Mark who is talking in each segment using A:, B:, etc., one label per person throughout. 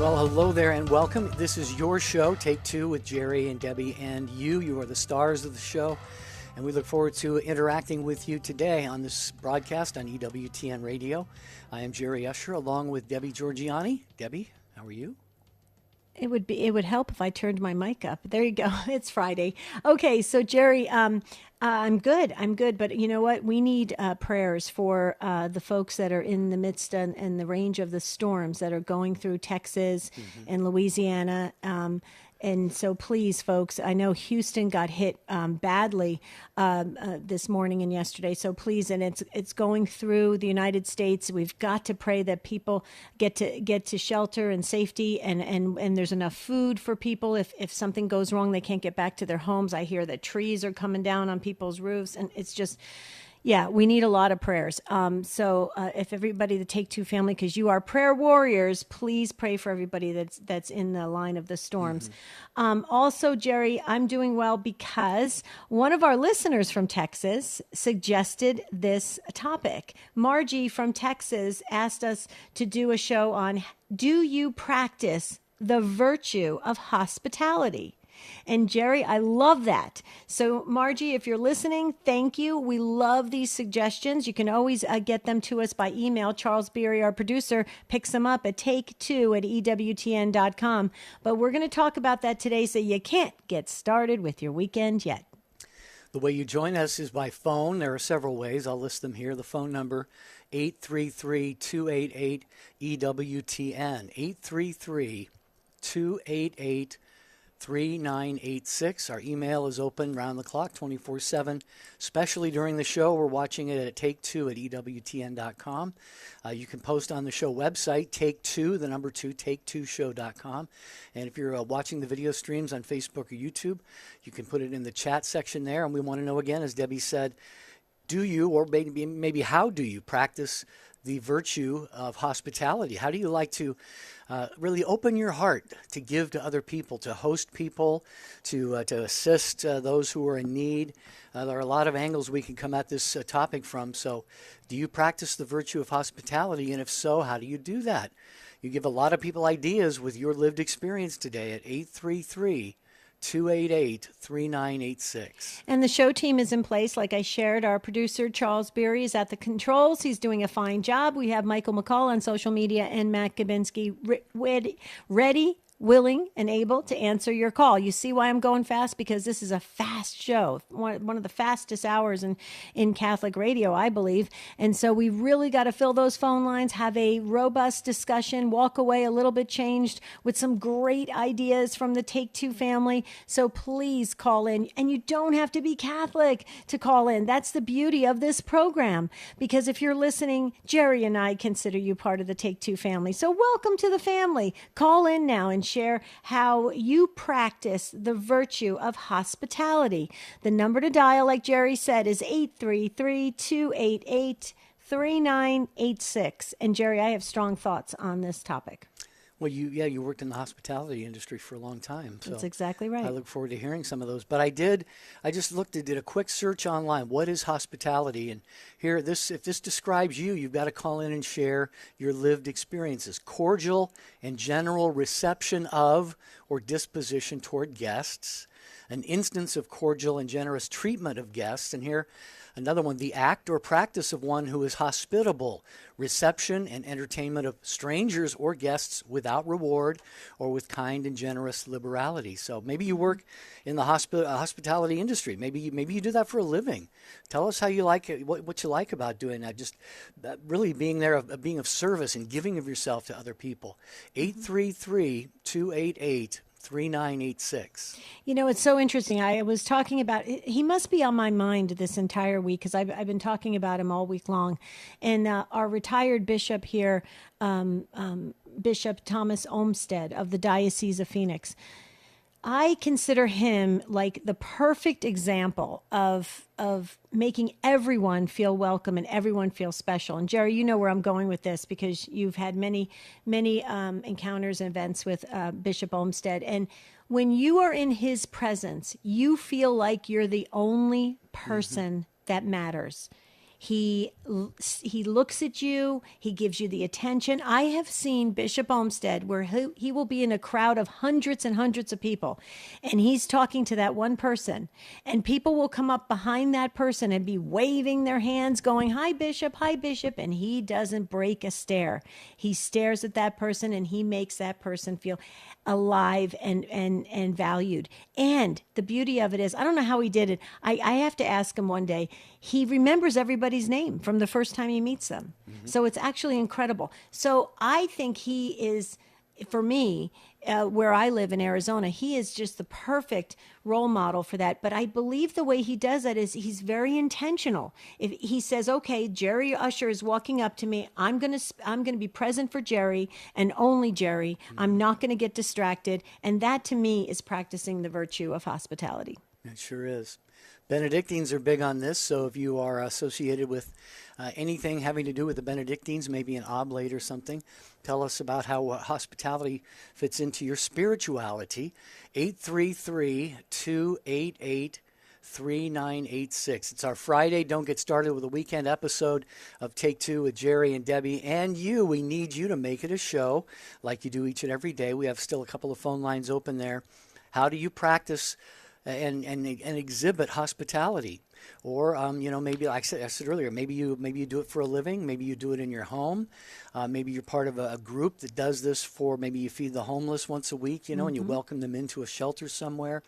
A: Well, hello there and welcome. This is your show, Take Two with Jerry and Debbie and you. You are the stars of the show, and we look forward to interacting with you today on this broadcast on EWTN Radio. I am Jerry Usher along with Debbie Georgiani. Debbie, how are you?
B: It would help if I turned my mic up. There you go. It's Friday. Okay, so Jerry, I'm good. But you know what? We need prayers for the folks that are in the midst and the range of the storms that are going through Texas and Louisiana. And so please, folks, I know Houston got hit badly this morning and yesterday. So please, and it's going through the United States. We've got to pray that people get to shelter and safety, and there's enough food for people. If something goes wrong, they can't get back to their homes. I hear that trees are coming down on people's roofs, and it's just. Yeah, we need a lot of prayers. So if everybody, the Take Two family, because you are prayer warriors, please pray for everybody that's in the line of the storms. Also, Jerry, I'm doing well because one of our listeners from Texas suggested this topic. Margie from Texas asked us to do a show on, do you practice the virtue of hospitality? And Jerry, I love that. So Margie, if you're listening, thank you. We love these suggestions. You can always get them to us by email. Charles Beery, our producer, picks them up at take2@EWTN.com. But we're going to talk about that today, so you can't get started with your weekend yet.
A: The way you join us is by phone. There are several ways. I'll list them here. The phone number, 833-288-EWTN, 833-288-3986. Our email is open round the clock, 24/7, especially during the show. We're watching it at take2@EWTN.com. You can post on the show website, take2, the number 2, take2show.com. And if you're watching the video streams on Facebook or YouTube, you can put it in the chat section there. And we want to know again, as Debbie said, do you, or maybe how do you practice the virtue of hospitality? How do you like to really open your heart to give to other people, to host people, to assist those who are in need? There are a lot of angles we can come at this topic from. So do you practice the virtue of hospitality? And if so, how do you do that? You give a lot of people ideas with your lived experience today at 833-288-3986.
B: And the show team is in place. Like I shared, our producer, Charles Beery, is at the controls. He's doing a fine job. We have Michael McCall on social media and Matt Gabinski ready, willing, and able to answer your call. You see why I'm going fast? Because this is a fast show, one of the fastest hours in Catholic radio, I believe. And so we really got to fill those phone lines, have a robust discussion, walk away a little bit changed with some great ideas from the Take Two family. So please call in. And you don't have to be Catholic to call in. That's the beauty of this program. Because if you're listening, Jerry and I consider you part of the Take Two family. So welcome to the family. Call in now and share how you practice the virtue of hospitality. The number to dial, like Jerry said, is 833-288-3986. And Jerry, I have strong thoughts on this topic.
A: Well, you worked in the hospitality industry for a long time. So
B: that's exactly right.
A: I look forward to hearing some of those. But I did a quick search online. What is hospitality? And here, if this describes you, you've got to call in and share your lived experiences. Cordial and general reception of or disposition toward guests. An instance of cordial and generous treatment of guests. And here, another one, the act or practice of one who is hospitable, reception and entertainment of strangers or guests without reward or with kind and generous liberality. So maybe you work in the hospitality industry. Maybe you do that for a living. Tell us how you like it, what you like about doing that. Just really being there, being of service and giving of yourself to other people. 833-288-3986. You
B: know, it's so interesting. I was talking about, he must be on my mind this entire week because I've been talking about him all week long. And our retired bishop here, Bishop Thomas Olmsted of the Diocese of Phoenix, I consider him like the perfect example of making everyone feel welcome and everyone feel special. And Jerry, you know where I'm going with this because you've had many encounters and events with Bishop Olmsted. And when you are in his presence, you feel like you're the only person that matters. He looks at you. He gives you the attention. I have seen Bishop Olmsted where he will be in a crowd of hundreds and hundreds of people, and he's talking to that one person, and people will come up behind that person and be waving their hands, going, "Hi, Bishop, hi, Bishop," and he doesn't break a stare. He stares at that person, and he makes that person feel alive and valued. And the beauty of it is, I don't know how he did it. I have to ask him one day. He remembers everybody's name from the first time he meets them. Mm-hmm. So it's actually incredible. So I think he is, for me, where I live in Arizona, he is just the perfect role model for that. But I believe the way he does that is he's very intentional. If he says, "Okay, Jerry Usher is walking up to me. I'm gonna be present for Jerry and only Jerry. I'm not gonna get distracted." And that, to me, is practicing the virtue of hospitality.
A: It sure is. Benedictines are big on this, so if you are associated with anything having to do with the Benedictines, maybe an oblate or something, tell us about how hospitality fits into your spirituality. 833-288-3986. It's our Friday. Don't get started with a weekend episode of Take Two with Jerry and Debbie and you. We need you to make it a show like you do each and every day. We have still a couple of phone lines open there. How do you practice and exhibit hospitality? Or maybe like I said earlier, maybe you do it for a living, maybe you do it in your home, maybe you're part of a group that does this for, maybe you feed the homeless once a week, mm-hmm. and you welcome them into a shelter somewhere.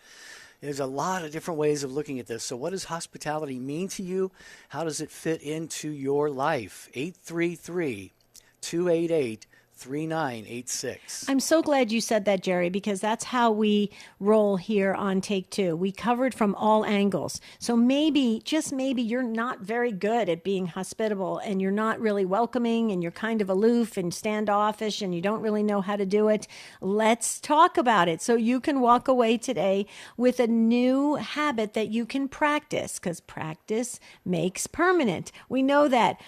A: There's a lot of different ways of looking at this. So what does hospitality mean to you? How does it fit into your life? 833-288-3986.
B: I'm so glad you said that, Jerry, because that's how we roll here on Take Two. We covered from all angles. So maybe, just maybe, you're not very good at being hospitable and you're not really welcoming and you're kind of aloof and standoffish and you don't really know how to do it. Let's talk about it so you can walk away today with a new habit that you can practice, because practice makes permanent. We know that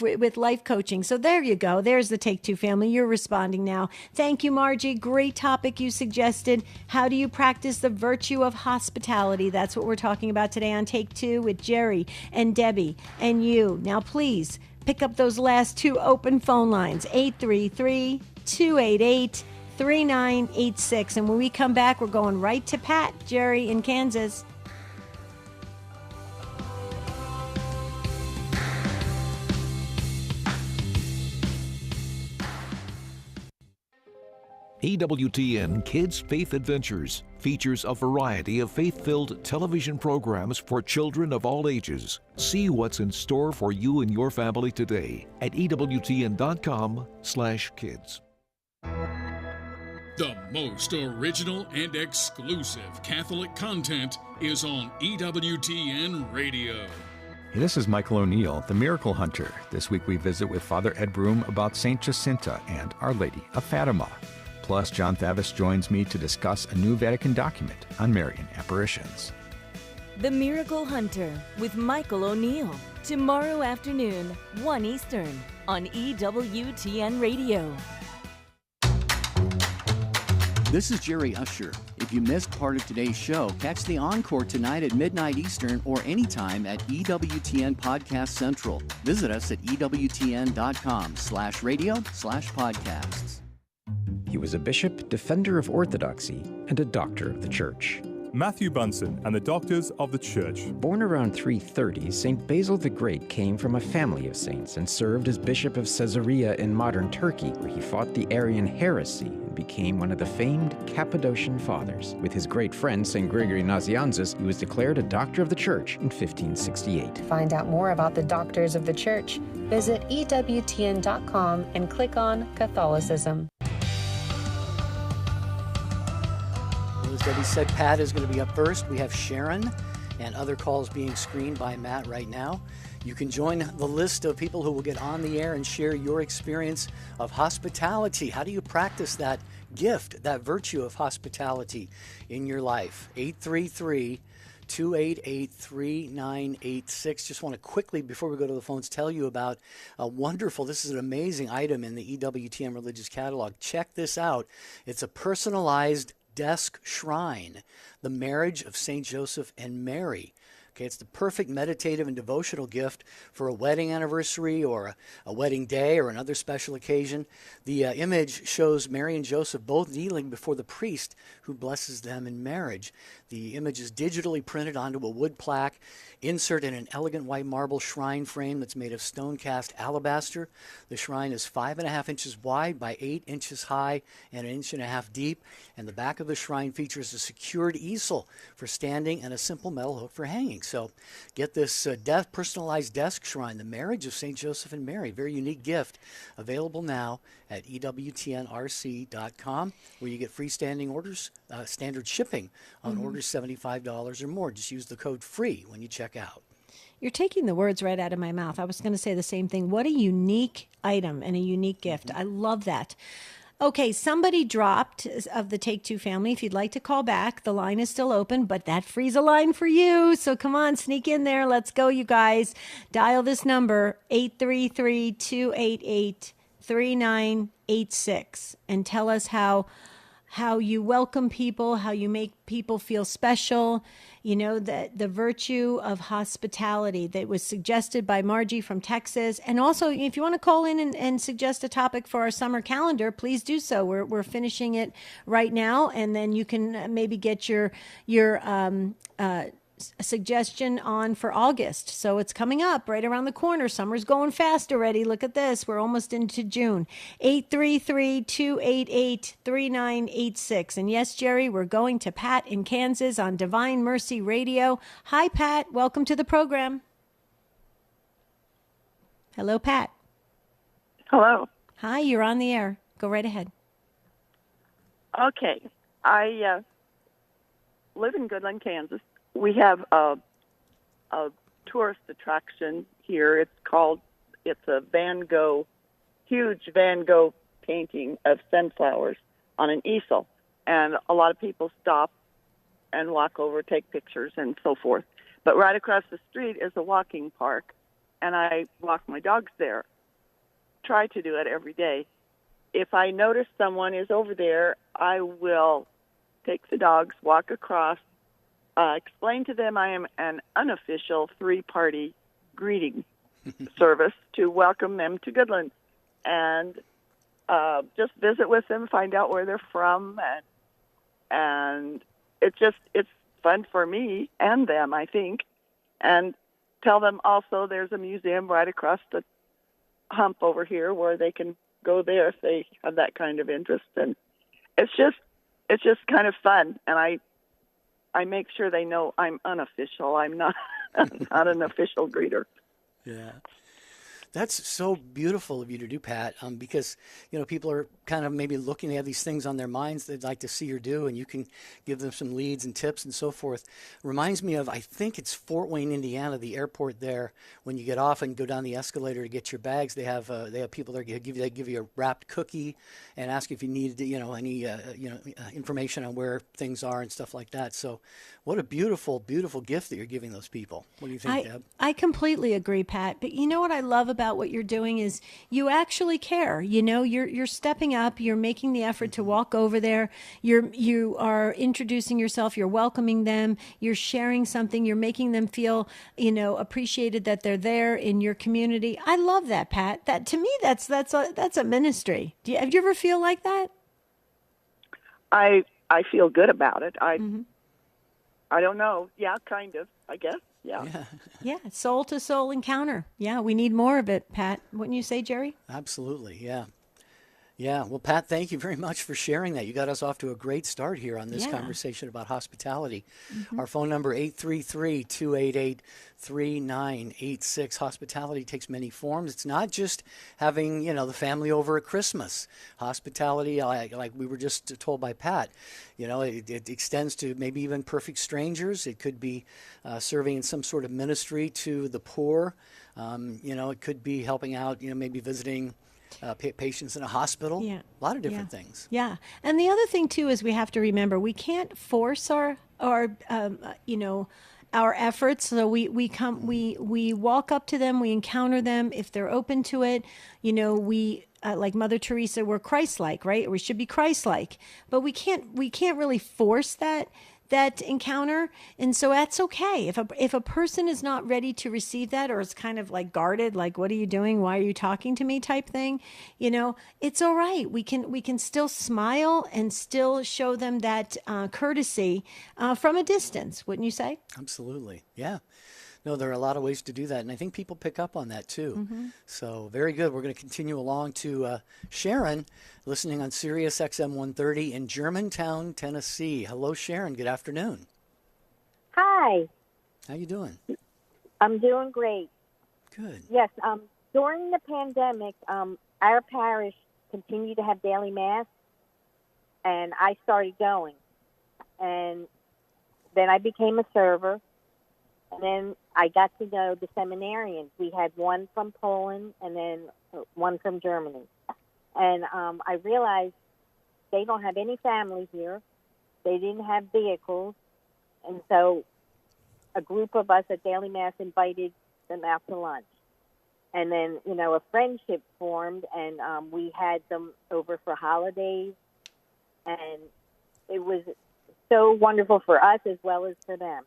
B: with life coaching. So there you go. There's the Take Two family. You're responding now. Thank you, Margie. Great topic you suggested. How do you practice the virtue of hospitality? That's what we're talking about today on Take Two with Jerry and Debbie and you. Now, please pick up those last two open phone lines, 833-288-3986. And when we come back, we're going right to Pat, Jerry in Kansas.
C: EWTN Kids Faith Adventures features a variety of faith-filled television programs for children of all ages. See what's in store for you and your family today at EWTN.com/kids.
D: The most original and exclusive Catholic content is on EWTN Radio.
E: Hey, this is Michael O'Neill, the Miracle Hunter. This week we visit with Father Ed Broom about St. Jacinta and Our Lady of Fatima. Plus, John Thavis joins me to discuss a new Vatican document on Marian apparitions.
F: The Miracle Hunter with Michael O'Neill. Tomorrow afternoon, 1 Eastern, on EWTN Radio.
G: This is Jerry Usher. If you missed part of today's show, catch the encore tonight at midnight Eastern or anytime at EWTN Podcast Central. Visit us at EWTN.com/radio/podcasts.
H: He was a bishop, defender of orthodoxy, and a doctor of the church.
I: Matthew Bunson and the Doctors of the Church.
H: Born around 330, St. Basil the Great came from a family of saints and served as bishop of Caesarea in modern Turkey, where he fought the Arian heresy and became one of the famed Cappadocian Fathers. With his great friend, St. Gregory Nazianzus, he was declared a doctor of the church in 1568.
J: To find out more about the Doctors of the Church, visit EWTN.com and click on Catholicism.
A: As Debbie said, Pat is going to be up first. We have Sharon and other calls being screened by Matt right now. You can join the list of people who will get on the air and share your experience of hospitality. How do you practice that gift, that virtue of hospitality in your life? 833-288-3986. Just want to quickly, before we go to the phones, tell you about a wonderful, this is an amazing item in the EWTN Religious Catalog. Check this out. It's a personalized desk shrine, the marriage of St. Joseph and Mary. Okay, it's the perfect meditative and devotional gift for a wedding anniversary or a wedding day or another special occasion. The image shows Mary and Joseph both kneeling before the priest who blesses them in marriage. The image is digitally printed onto a wood plaque, inserted in an elegant white marble shrine frame that's made of stone-cast alabaster. The shrine is 5.5 inches wide by 8 inches high and 1.5 inches deep, and the back of the shrine features a secured easel for standing and a simple metal hook for hanging. So get this personalized desk shrine, the marriage of St. Joseph and Mary. Very unique gift, available now at EWTNRC.com, where you get freestanding orders, standard shipping on orders $75 or more. Just use the code FREE when you check out.
B: You're taking the words right out of my mouth. I was going to say the same thing. What a unique item and a unique gift. I love that. Okay, somebody dropped of the Take Two family. If you'd like to call back, the line is still open, but that frees a line for you. So come on, sneak in there. Let's go, you guys. Dial this number, 833-288-3986, and tell us how you welcome people, how you make people feel special. You know, the virtue of hospitality that was suggested by Margie from Texas. And also, if you want to call in and suggest a topic for our summer calendar, please do so. We're finishing it right now, and then you can maybe get your suggestion on for August. So it's coming up right around the corner. Summer's going fast already. Look at this. We're almost into June. 833-288-3986. And yes, Jerry, we're going to Pat in Kansas on Divine Mercy Radio. Hi, Pat. Welcome to the program. Hello, Pat.
K: Hello.
B: Hi, you're on the air. Go right ahead.
K: Okay. I live in Goodland, Kansas. We have a tourist attraction here. It's a Van Gogh, huge Van Gogh painting of sunflowers on an easel. And a lot of people stop and walk over, take pictures, and so forth. But right across the street is a walking park, and I walk my dogs there. Try to do it every day. If I notice someone is over there, I will take the dogs, walk across, explain to them I am an unofficial three-party greeting service to welcome them to Goodland, and just visit with them, find out where they're from, and it's fun for me and them, I think, and tell them also there's a museum right across the hump over here where they can go there if they have that kind of interest, and it's just kind of fun, and I make sure they know I'm unofficial. I'm not not an official greeter.
A: Yeah. That's so beautiful of you to do, Pat, because, you know, people are kind of maybe looking, they have these things on their minds they'd like to see or do, and you can give them some leads and tips and so forth. Reminds me of, I think it's Fort Wayne, Indiana, the airport there. When you get off and go down the escalator to get your bags, they have people there give you a wrapped cookie and ask if you need, any information on where things are and stuff like that. So, what a beautiful, beautiful gift that you're giving those people. What do you think, Deb?
B: I completely agree, Pat. But you know what I love about what you're doing is you actually care. You know, you're stepping up. You're making the effort to walk over there. You are introducing yourself. You're welcoming them. You're sharing something. You're making them feel, appreciated that they're there in your community. I love that, Pat. That to me, that's a ministry. Have you ever feel like that?
K: I feel good about it. I don't know. Yeah, kind of, I guess.
B: Yeah, soul to soul encounter. Yeah, we need more of it, Pat. Wouldn't you say, Jerry?
A: Absolutely, yeah. Yeah, well, Pat, thank you very much for sharing that. You got us off to a great start here on this conversation about hospitality. Mm-hmm. Our phone number, 833-288-3986. Hospitality takes many forms. It's not just having, the family over at Christmas. Hospitality, like we were just told by Pat, it extends to maybe even perfect strangers. It could be serving in some sort of ministry to the poor. It could be helping out, maybe visiting patients in a hospital. A lot of different things.
B: Yeah. And the other thing too is we have to remember we can't force our efforts. So we walk up to them, we encounter them. If they're open to it, we like Mother Teresa, we're Christ-like, right? We should be Christ-like, but we can't really force that. that encounter. And so that's okay. If a person is not ready to receive that, or it's kind of like guarded, like, what are you doing? Why are you talking to me type thing? It's all right. We can still smile and still show them that courtesy from a distance, wouldn't you say?
A: Absolutely. Yeah. No, there are a lot of ways to do that, and I think people pick up on that too.
B: Mm-hmm.
A: So very good. We're going to continue along to Sharon, listening on Sirius XM 130 in Germantown, Tennessee. Hello, Sharon. Good afternoon.
L: Hi.
A: How you doing?
L: I'm doing great.
A: Good.
L: Yes. During the pandemic, our parish continued to have daily mass, and I started going, and then I became a server. And then I got to know the seminarians. We had one from Poland and then one from Germany. And I realized they don't have any family here. They didn't have vehicles. And so a group of us at Daily Mass invited them out to lunch. And then, a friendship formed, and we had them over for holidays. And it was so wonderful for us as well as for them.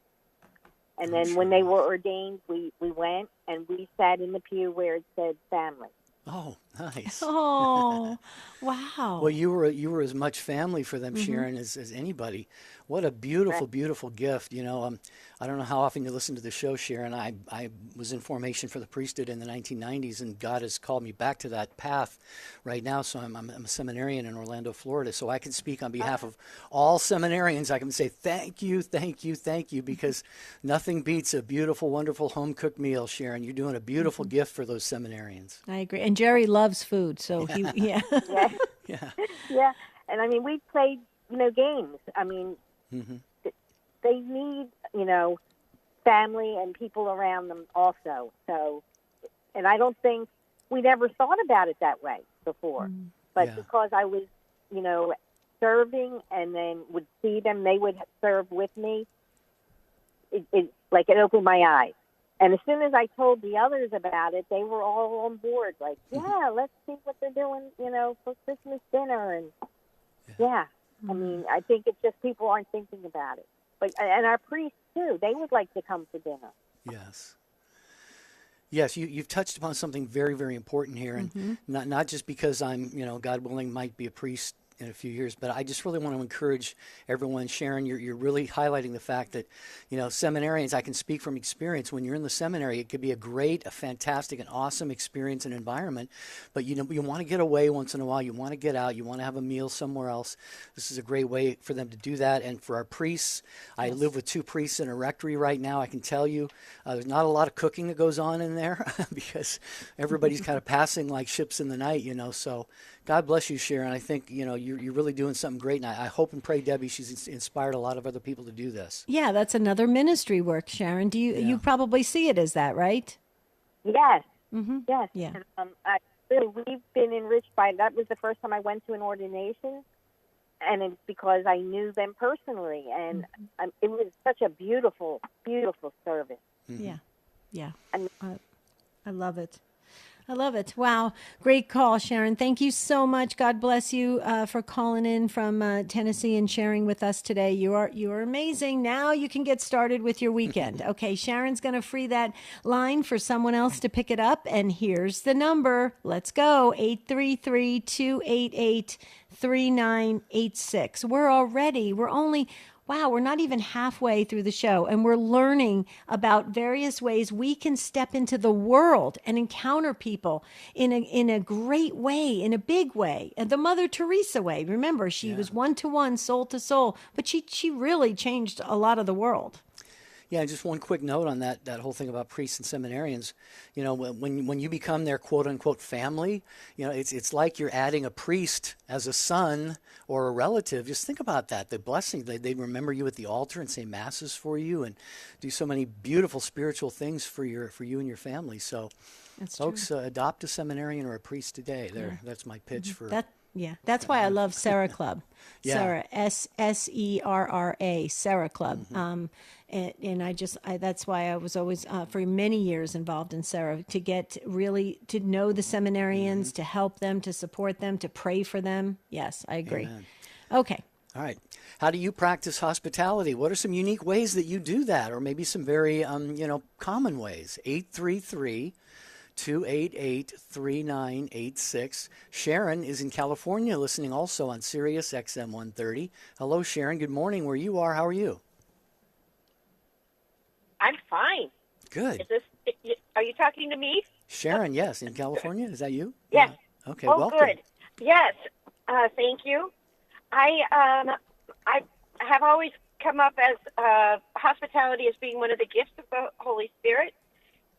L: And then when they were ordained, we went and we sat in the pew where it said family.
A: Oh, nice.
B: Oh, wow.
A: Well, you were as much family for them, Sharon, as anybody. What a beautiful, beautiful gift. I don't know how often you listen to the show, Sharon. I was in formation for the priesthood in the 1990s, and God has called me back to that path right now. So I'm a seminarian in Orlando, Florida. So I can speak on behalf of all seminarians. I can say thank you, thank you, thank you, because nothing beats a beautiful, wonderful home-cooked meal, Sharon. You're doing a beautiful gift for those seminarians.
B: I agree. And Jerry loves food, so
L: Yeah. Yeah. And I mean, we played, games. I mean, they need, family and people around them also. So, and I don't think we never thought about it that way before. But because I was, serving and then would see them, they would serve with me. It opened my eyes. And as soon as I told the others about it, they were all on board. Like, yeah, let's see what they're doing, for Christmas dinner. And I mean, I think it's just people aren't thinking about it. But and our priests too, they would like to come to dinner.
A: Yes, you've touched upon something very, very important here, and not just because I'm, God willing, might be a priest in a few years, but I just really want to encourage everyone. Sharon, you're really highlighting the fact that, seminarians, I can speak from experience. When you're in the seminary, it could be a fantastic and awesome experience and environment, but you want to get away once in a while. You want to get out. You want to have a meal somewhere else. This is a great way for them to do that. And for our priests, I live with 2 priests in a rectory right now. I can tell you there's not a lot of cooking that goes on in there because everybody's kind of passing like ships in the night, so God bless you, Sharon. I think, you're really doing something great, and I hope and pray, Debbie, she's inspired a lot of other people to do this.
B: Yeah, that's another ministry work, Sharon. You probably see it as that, right?
L: Yes.
B: Yes.
L: Yeah. And, we've been enriched by that. Was the first time I went to an ordination, and it's because I knew them personally, and it was such a beautiful, beautiful service.
B: Yeah. I love it. I love it. Wow. Great call, Sharon. Thank you so much. God bless you for calling in from Tennessee and sharing with us today. You are amazing. Now you can get started with your weekend. Okay, Sharon's going to free that line for someone else to pick it up. And here's the number. Let's go. 833-288-3986. We're not even halfway through the show, and we're learning about various ways we can step into the world and encounter people in a great way, in a big way, the Mother Teresa way. Remember, she was one-to-one, soul-to-soul, but she really changed a lot of the world.
A: Yeah, just one quick note on that whole thing about priests and seminarians. When you become their quote-unquote family, it's like you're adding a priest as a son or a relative. Just think about that, the blessing. They remember you at the altar and say masses for you and do so many beautiful spiritual things for you and your family. So,
B: that's
A: folks, adopt a seminarian or a priest today. That's my pitch for
B: that. Yeah, that's why I love Sarah Club. Sarah, Serra, Sarah Club. And that's why I was always, for many years, involved in Sarah, to get really to know the seminarians, to help them, to support them, to pray for them. Yes, I agree.
A: Amen.
B: Okay.
A: All right. How do you practice hospitality? What are some unique ways that you do that, or maybe some very, common ways? 833-288-3986. Sharon is in California, listening also on Sirius XM 130. Hello, Sharon. Good morning. Where you are, how are you?
M: I'm fine.
A: Good.
M: Are you talking to me?
A: Sharon, yes, in California. Is that you?
M: Yes.
A: Okay,
M: oh,
A: welcome.
M: Good. Yes. Thank you. I have always come up as hospitality as being one of the gifts of the Holy Spirit,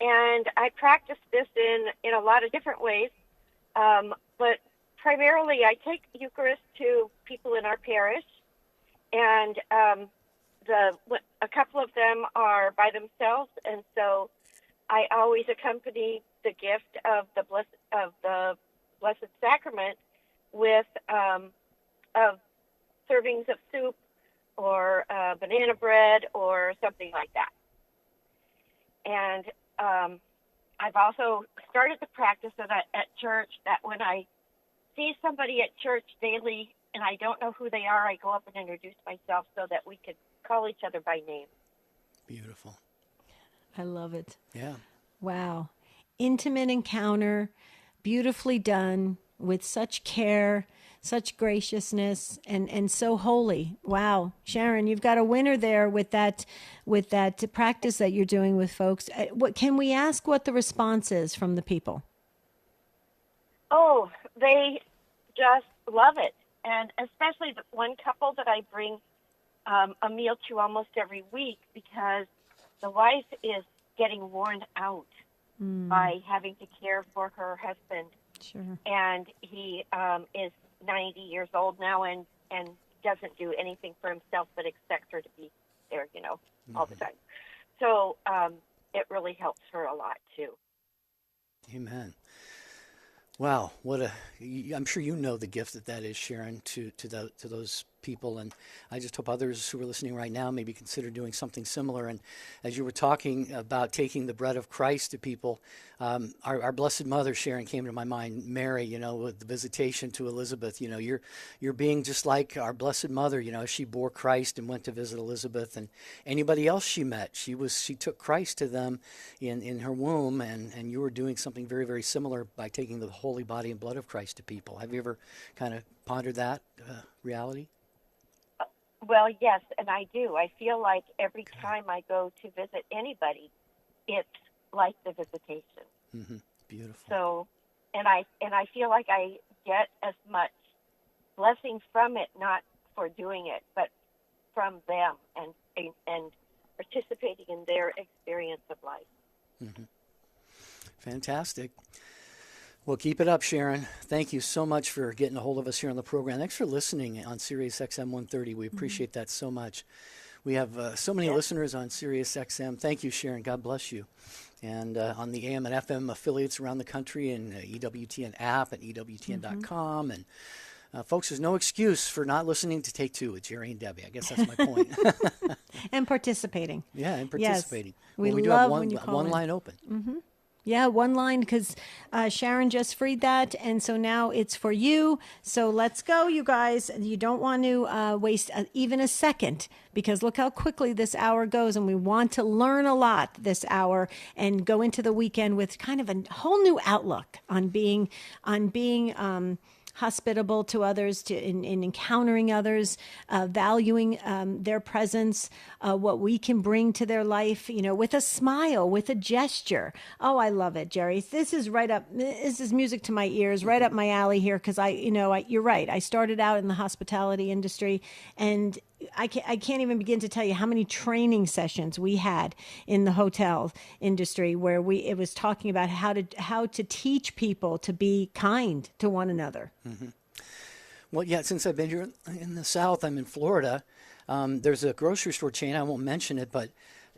M: and I practice this in a lot of different ways. But primarily, I take Eucharist to people in our parish, and a couple of them are by themselves, and so I always accompany the gift of the Blessed Sacrament with servings of soup or banana bread or something like that. And I've also started the practice at church that when I see somebody at church daily and I don't know who they are, I go up and introduce myself so that we could call each other by name.
A: Beautiful.
B: I love it.
A: Yeah.
B: Wow. Intimate encounter, beautifully done, with such care, such graciousness, and so holy. Wow. Sharon, you've got a winner there with that practice that you're doing with folks. What can we ask what the response is from the people?
M: Oh, they just love it. And especially the one couple that I bring a meal to almost every week, because the wife is getting worn out by having to care for her husband.
B: Sure.
M: And he is 90 years old now and doesn't do anything for himself but expects her to be there, all the time. So it really helps her a lot, too.
A: Amen. Wow, I'm sure you know the gift that is, Sharon, to those people, and I just hope others who are listening right now maybe consider doing something similar. And as you were talking about taking the bread of Christ to people, our Blessed Mother, Sharon, came to my mind. Mary, with the visitation to Elizabeth, you're being just like our Blessed Mother, she bore Christ and went to visit Elizabeth and anybody else she met. She took Christ to them in her womb, and you were doing something very, very similar by taking the holy body and blood of Christ to people. Have you ever kind of pondered that reality?
M: Well, yes, and I do. I feel like every time I go to visit anybody, it's like the visitation.
A: Mm-hmm. Beautiful.
M: So, and I feel like I get as much blessing from it, not for doing it, but from them and participating in their experience of life.
A: Mm-hmm. Fantastic. Well, keep it up, Sharon. Thank you so much for getting a hold of us here on the program. Thanks for listening on Sirius XM 130. We appreciate that so much. We have so many listeners on Sirius XM. Thank you, Sharon. God bless you. And on the AM and FM affiliates around the country, and EWTN app at EWTN.com. And folks, there's no excuse for not listening to Take Two with Jerry and Debbie. I guess that's my point.
B: And participating.
A: Yeah, and participating.
B: Yes. We
A: do
B: love
A: have
B: when you call
A: one
B: in.
A: line open.
B: Mm-hmm. Yeah, one line, because Sharon just freed that, and so now it's for you. So let's go, you guys. You don't want to waste even a second, because look how quickly this hour goes, and we want to learn a lot this hour and go into the weekend with kind of a whole new outlook on being hospitable to others, in encountering others, valuing their presence, what we can bring to their life, with a smile, with a gesture. Oh, I love it, Jerry. This is music to my ears, right up my alley here, because you're right. I started out in the hospitality industry, and I can't even begin to tell you how many training sessions we had in the hotel industry where it was talking about how to teach people to be kind to one another.
A: Mm-hmm. Well, yeah, since I've been here in the South, I'm in Florida. There's a grocery store chain. I won't mention it, but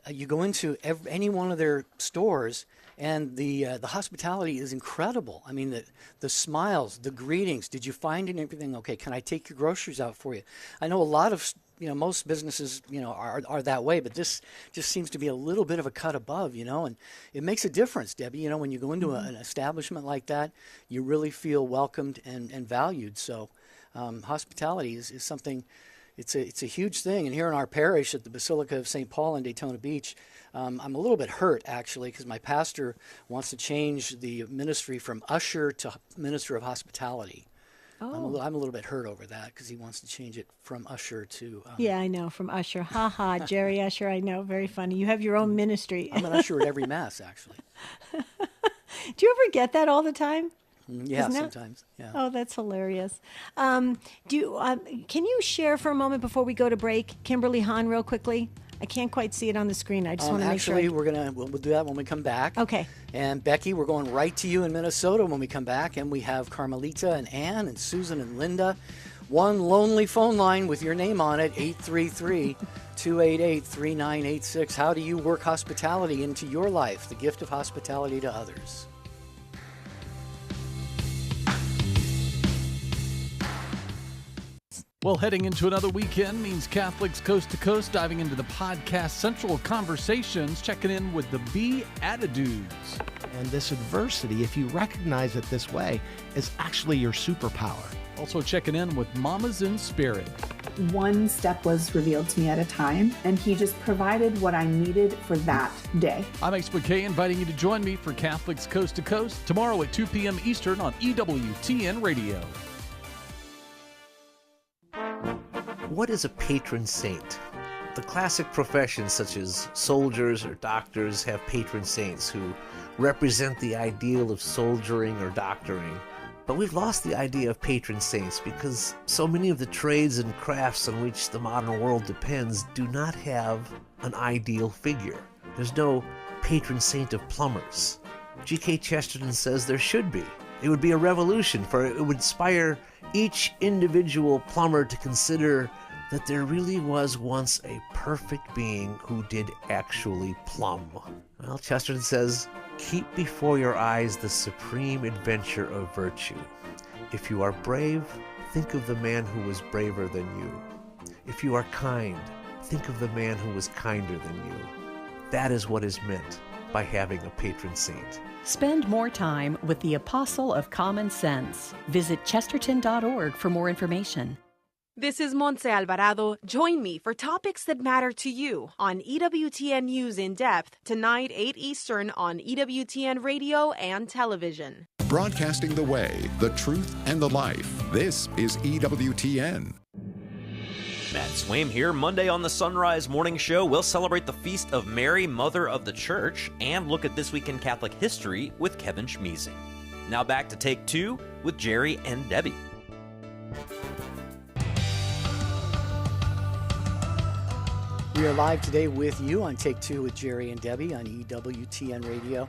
A: you go into any one of their stores, and the hospitality is incredible. I mean, the smiles, the greetings. Did you find everything okay? Can I take your groceries out for you? I know a lot of most businesses, are that way, but this just seems to be a little bit of a cut above, and it makes a difference, Debbie. When you go into an establishment like that, you really feel welcomed and valued. So hospitality is something, it's a huge thing. And here in our parish at the Basilica of St. Paul in Daytona Beach, I'm a little bit hurt, actually, because my pastor wants to change the ministry from usher to minister of hospitality.
B: Oh.
A: I'm a little bit hurt over that because he wants to change it from usher to...
B: yeah, I know, from usher. Ha ha, Jerry Usher, I know, very funny. You have your own ministry.
A: I'm an usher at every Mass, actually.
B: Do you ever get that all the time?
A: Yeah, sometimes. Yeah.
B: Oh, that's hilarious. Can you share for a moment before we go to break, Kimberly Hahn, real quickly? I can't quite see it on the screen. I just want to make sure.
A: Actually, we'll do that when we come back.
B: Okay.
A: And Becky, we're going right to you in Minnesota when we come back, and we have Carmelita and Ann and Susan and Linda. One lonely phone line with your name on it, 833-288-3986. How do you work hospitality into your life, the gift of hospitality to others?
N: Well, heading into another weekend means Catholics Coast to Coast diving into the podcast Central Conversations, checking in with the Beatitudes.
O: And this adversity, if you recognize it this way, is actually your superpower.
N: Also checking in with Mamas in Spirit.
P: One step was revealed to me at a time, and he just provided what I needed for that day.
N: I'm Ace McKay, inviting you to join me for Catholics Coast to Coast tomorrow at 2 p.m. Eastern on EWTN Radio.
Q: What is a patron saint? The classic professions such as soldiers or doctors have patron saints who represent the ideal of soldiering or doctoring. But we've lost the idea of patron saints because so many of the trades and crafts on which the modern world depends do not have an ideal figure. There's no patron saint of plumbers. G.K. Chesterton says there should be. It would be a revolution, for it would inspire each individual plumber to consider that there really was once a perfect being who did actually plumb. Well, Chesterton says, keep before your eyes the supreme adventure of virtue. If you are brave, think of the man who was braver than you. If you are kind, think of the man who was kinder than you. That is what is meant by having a patron saint.
R: Spend more time with the Apostle of Common Sense. Visit chesterton.org for more information.
S: This is Montse Alvarado. Join me for topics that matter to you on EWTN News in Depth tonight, 8 Eastern on EWTN Radio and Television.
T: Broadcasting the way, the truth, and the life. This is EWTN.
U: Matt Swaim here. Monday on the Sunrise Morning Show, we'll celebrate the Feast of Mary, Mother of the Church, and look at This Week in Catholic History with Kevin Schmeezing. Now back to Take Two with Jerry and Debbie.
A: We are live today with you on Take Two with Jerry and Debbie on EWTN Radio.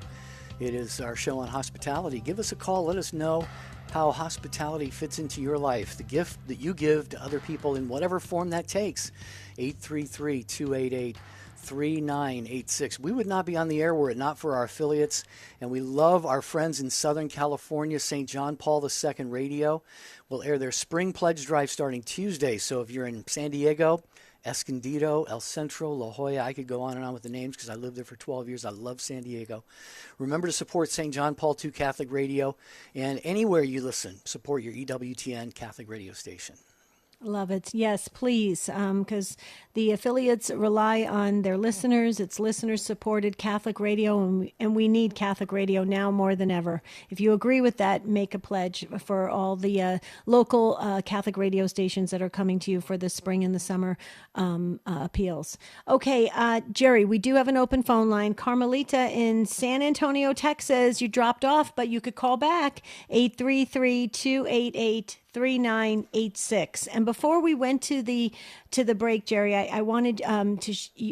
A: It is our show on hospitality. Give us a call. Let us know how hospitality fits into your life, the gift that you give to other people in whatever form that takes. 833-288-3986. We would not be on the air were it not for our affiliates, and we love our friends in Southern California. St. John Paul II Radio will air their Spring Pledge Drive starting Tuesday. So if you're in San Diego, Escondido, El Centro, La Jolla. I could go on and on with the names because I lived there for 12 years. I love San Diego. Remember to support St. John Paul II Catholic Radio, and anywhere you listen, support your EWTN Catholic radio station.
B: Love it. Yes, please, because the affiliates rely on their listeners. It's listener-supported Catholic radio, and we need Catholic radio now more than ever. If you agree with that, make a pledge for all the local Catholic radio stations that are coming to you for the spring and the summer appeals. Okay, Jerry, we do have an open phone line. Carmelita in San Antonio, Texas, you dropped off, but you could call back, 833-288-3986. And before we went to the break, Jerry, I wanted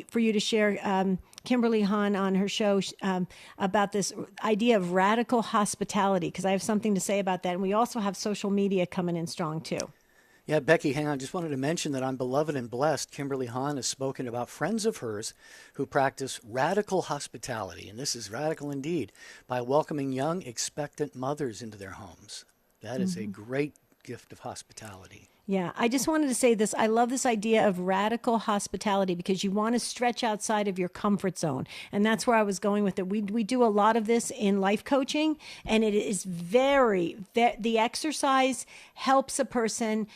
B: for you to share Kimberly Hahn on her show about this idea of radical hospitality, because I have something to say about that. And we also have social media coming in strong, too.
A: Yeah, Becky, hang on. Just wanted to mention that on Beloved and Blessed, Kimberly Hahn has spoken about friends of hers who practice radical hospitality. And this is radical indeed, by welcoming young, expectant mothers into their homes. That is a great gift of hospitality.
B: Yeah, I just wanted to say this. I love this idea of radical hospitality because you want to stretch outside of your comfort zone. And that's where I was going with it. We do a lot of this in life coaching, and it is the exercise helps a person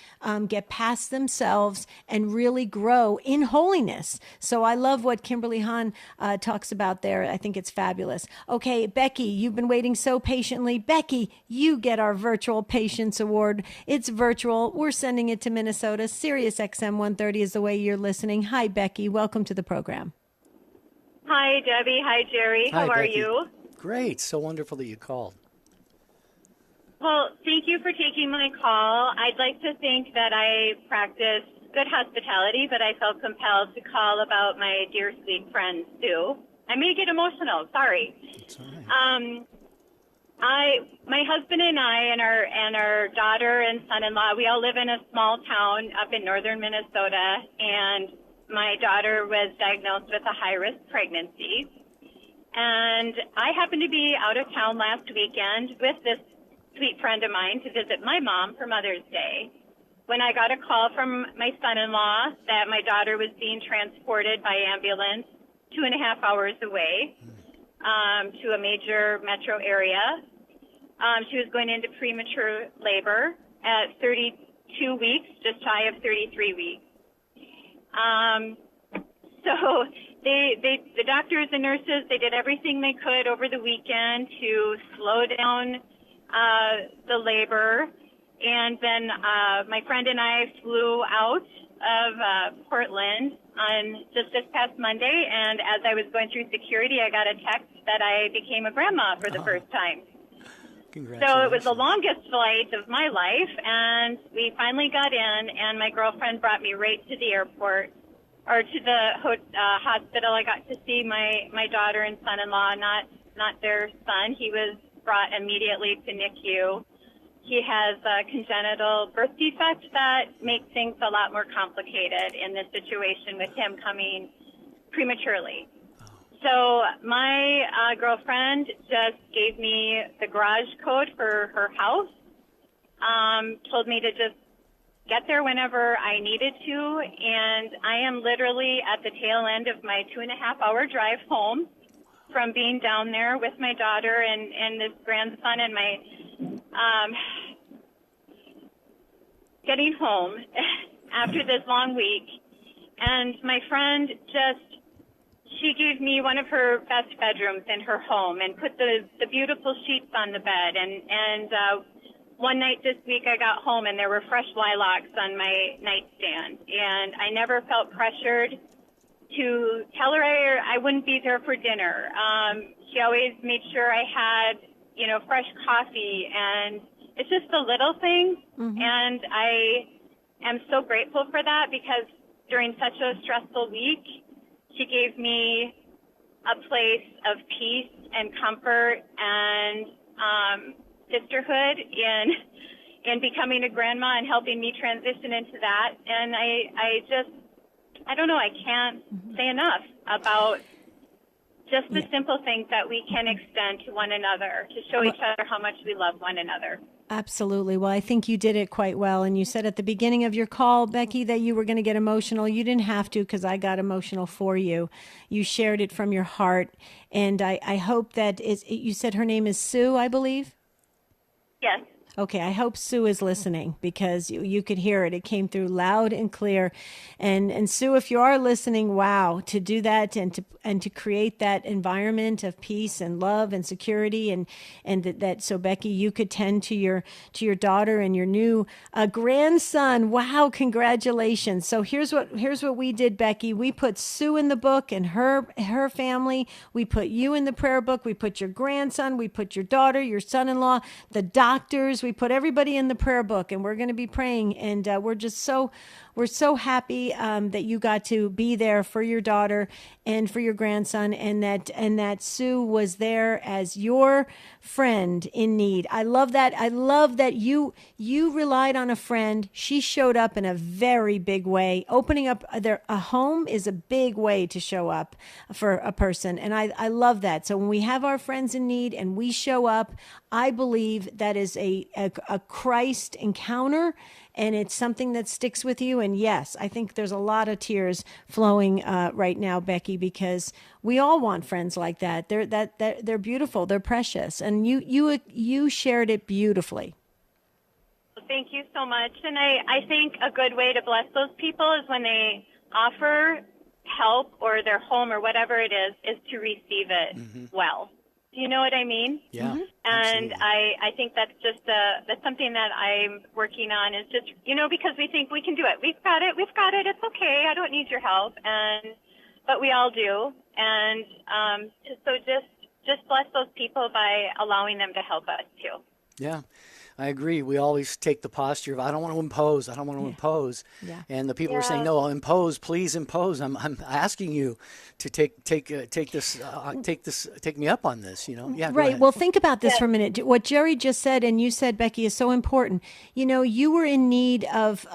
B: get past themselves and really grow in holiness. So I love what Kimberly Hahn talks about there. I think it's fabulous. Okay, Becky, you've been waiting so patiently. Becky, you get our Virtual Patience Award. It's virtual. We're sending it to Minnesota. Sirius XM 130 is the way you're listening. Hi, Becky. Welcome to the program.
C: Hi, Debbie. Hi, Jerry.
A: Hi,
C: How are
A: Becky.
C: you?
A: Great. So wonderful that you called.
C: Well, thank you for taking my call. I'd like to think that I practice good hospitality, but I felt compelled to call about my dear, sweet friend, Sue. I may get emotional. Sorry.
A: That's all right.
C: My husband and I and our daughter and son-in-law, we all live in a small town up in northern Minnesota, and my daughter was diagnosed with a high-risk pregnancy. And I happened to be out of town last weekend with this sweet friend of mine to visit my mom for Mother's Day, when I got a call from my son-in-law that my daughter was being transported by ambulance 2.5 hours away to a major metro area. She was going into premature labor at 32 weeks, just shy of 33 weeks. So the doctors and nurses, they did everything they could over the weekend to slow down the labor. And then my friend and I flew out of Portland on just this past Monday. And as I was going through security, I got a text that I became a grandma for the first time. So it was the longest flight of my life, and we finally got in, and my girlfriend brought me right to the airport, or to the hospital. I got to see my daughter and son-in-law, not their son. He was brought immediately to NICU. He has a congenital birth defect that makes things a lot more complicated in this situation with him coming prematurely. So my girlfriend just gave me the garage code for her house, told me to just get there whenever I needed to, and I am literally at the tail end of my 2.5-hour drive home from being down there with my daughter and this grandson, and my getting home after this long week. And my friend she gave me one of her best bedrooms in her home and put the beautiful sheets on the bed. And one night this week I got home and there were fresh lilacs on my nightstand. And I never felt pressured to tell her I wouldn't be there for dinner. She always made sure I had, fresh coffee. And it's just the little things. Mm-hmm. And I am so grateful for that, because during such a stressful week, she gave me a place of peace and comfort and sisterhood in becoming a grandma and helping me transition into that. And I don't know, I can't say enough about just the simple things that we can extend to one another to show each other how much we love one another.
B: Absolutely. Well, I think you did it quite well. And you said at the beginning of your call, Becky, that you were going to get emotional. You didn't have to, because I got emotional for you. You shared it from your heart. And I hope that you said her name is Sue, I believe?
C: Yes.
B: Okay, I hope Sue is listening, because you could hear it. It came through loud and clear. And Sue, if you are listening, wow, to do that and to create that environment of peace and love and security, and that so Becky, you could tend to your daughter and your new grandson. Wow, congratulations. So here's what we did, Becky. We put Sue in the book and her family. We put you in the prayer book. We put your grandson. We put your daughter, your son-in-law, the doctors. We put everybody in the prayer book, and we're going to be praying. And we're so happy that you got to be there for your daughter and for your grandson, and that Sue was there as your friend in need. I love that. I love that you relied on a friend. She showed up in a very big way. Opening up a home is a big way to show up for a person, and I love that. So when we have our friends in need and we show up, I believe that is a Christ encounter, and it's something that sticks with you. And yes, I think there's a lot of tears flowing right now, Becky, because we all want friends like that. They're beautiful, they're precious, and you shared it beautifully.
C: Thank you so much. And I think a good way to bless those people is when they offer help or their home or whatever it is to receive it well. Do you know what I mean?
A: Yeah.
C: And I think that's just that's something that I'm working on, is just, because we think we can do it. We've got it. It's okay. I don't need your help. But we all do. And so just bless those people by allowing them to help us too.
A: Yeah. I agree. We always take the posture of, I don't want to impose. I don't want to impose.
B: Yeah.
A: And the people are saying, no, impose, please impose. I'm asking you to take me up on this, Yeah.
B: Right. Well, think about this for a minute. What Jerry just said, and you said, Becky, is so important. You were in need of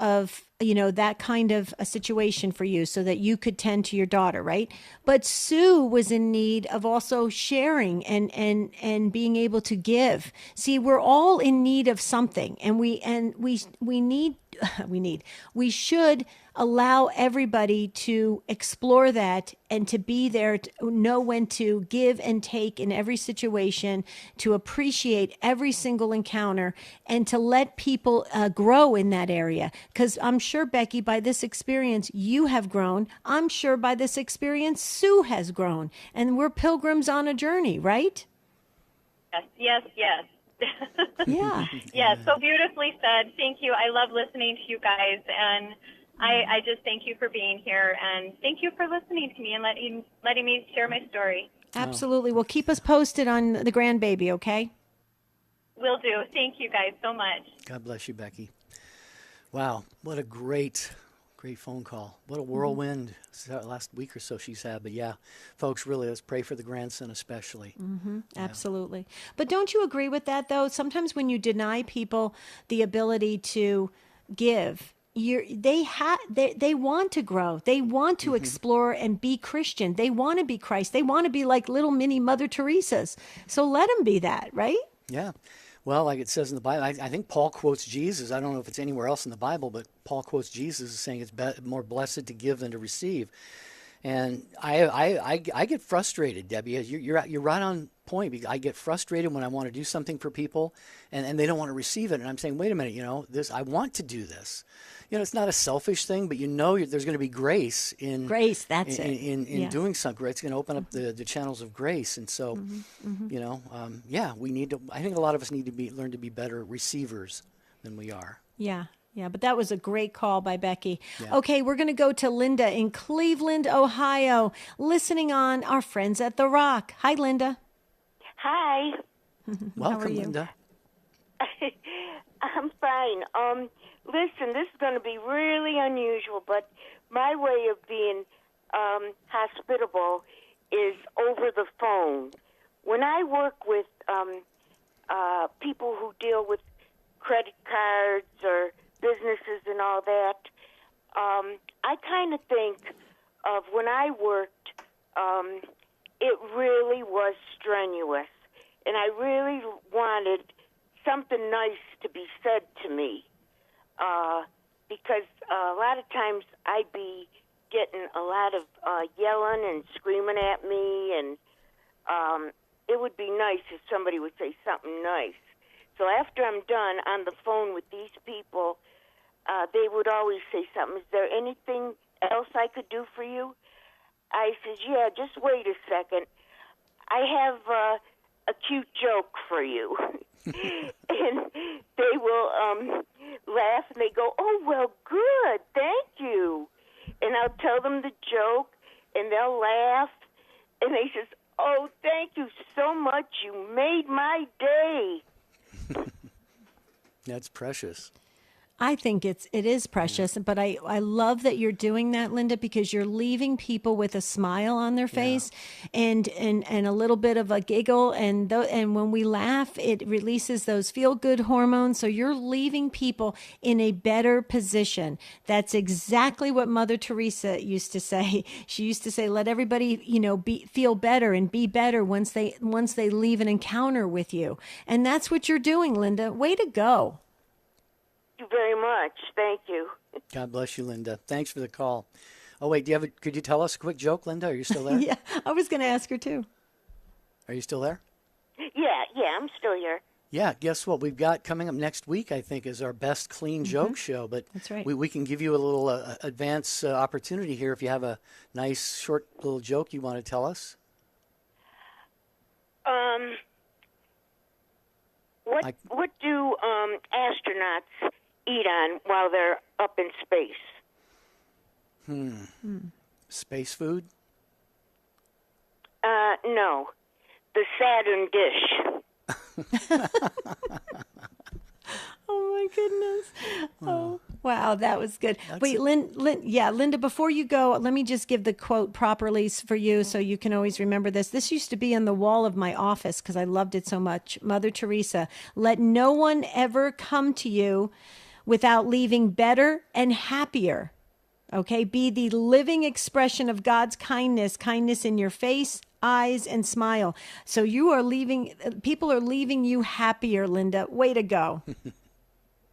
B: that kind of a situation for you so that you could tend to your daughter, right? But Sue was in need of also sharing and being able to give. See, we're all in need of something, and we should allow everybody to explore that and to be there, to know when to give and take in every situation, to appreciate every single encounter, and to let people grow in that area. Because I'm sure, Becky, by this experience, you have grown. I'm sure by this experience, Sue has grown. And we're pilgrims on a journey, right?
C: Yes.
B: Yeah.
C: Yes, so beautifully said. Thank you. I love listening to you guys, and I just thank you for being here, and thank you for listening to me and letting me share my story.
B: Absolutely. Well, keep us posted on the grandbaby, okay?
C: Will do. Thank you guys so much.
A: God bless you, Becky. Wow, what a great phone call. What a whirlwind last week or so she's had. But yeah, folks, really, let's pray for the grandson especially.
B: Absolutely. But don't you agree with that, though? Sometimes when you deny people the ability to give, they want to grow. They want to explore and be Christian. They want to be Christ. They want to be like little mini Mother Teresa's. So let them be that, right?
A: Yeah. Well, like it says in the Bible, I think Paul quotes Jesus. I don't know if it's anywhere else in the Bible, but Paul quotes Jesus as saying it's more blessed to give than to receive. And I get frustrated, Debbie. You're right on point. I get frustrated when I want to do something for people, and they don't want to receive it. And I'm saying, wait a minute, I want to do this. It's not a selfish thing, but there's going to be grace in
B: grace. That's
A: in doing something. It's going to open up the channels of grace, and so we need to. I think a lot of us need to learn to be better receivers than we are.
B: Yeah. Yeah, but that was a great call by Becky.
A: Yeah.
B: Okay, we're going to go to Linda in Cleveland, Ohio, listening on our friends at The Rock. Hi, Linda.
D: Hi.
A: Welcome, Linda.
D: I'm fine. Listen, this is going to be really unusual, but my way of being hospitable is over the phone. When I work with people who deal with credit cards or businesses and all that, I kind of think of when I worked, it really was strenuous, and I really wanted something nice to be said to me, because a lot of times I'd be getting a lot of yelling and screaming at me, and it would be nice if somebody would say something nice. So after I'm done on the phone with these people, they would always say something. Is there anything else I could do for you? I says, yeah, just wait a second. I have a cute joke for you. And they will laugh, and they go, oh, well, good, thank you. And I'll tell them the joke, and they'll laugh, and they says, oh, thank you so much. You made my day.
A: That's precious.
B: I think it is precious, but I love that you're doing that, Linda, because you're leaving people with a smile on their face and a little bit of a giggle, and when we laugh, it releases those feel-good hormones. So you're leaving people in a better position. That's exactly what Mother Teresa used to say. She used to say, "Let everybody, feel better and be better once they leave an encounter with you." And that's what you're doing, Linda. Way to go.
D: you very much. Thank you.
A: God bless you, Linda. Thanks for the call. Oh, wait, could you tell us a quick joke, Linda? Are you still there?
B: Yeah, I was going to ask her too.
A: Are you still there?
D: Yeah, I'm still here.
A: Yeah, guess what? We've got coming up next week, I think, is our Best Clean Joke show. But
B: That's right.
A: we can give you a little advance opportunity here if you have a nice, short little joke you want to tell us.
D: What do astronauts eat on while they're up in space?
A: Space food?
D: No. The Saturn dish.
B: Oh my goodness! Oh wow, that was good. Wait, Linda, before you go, let me just give the quote properly for you, so you can always remember this. This used to be on the wall of my office because I loved it so much. Mother Teresa: "Let no one ever come to you without leaving better and happier." Okay, be the living expression of God's kindness in your face, eyes, and smile. So people are leaving you happier, Linda. Way to go.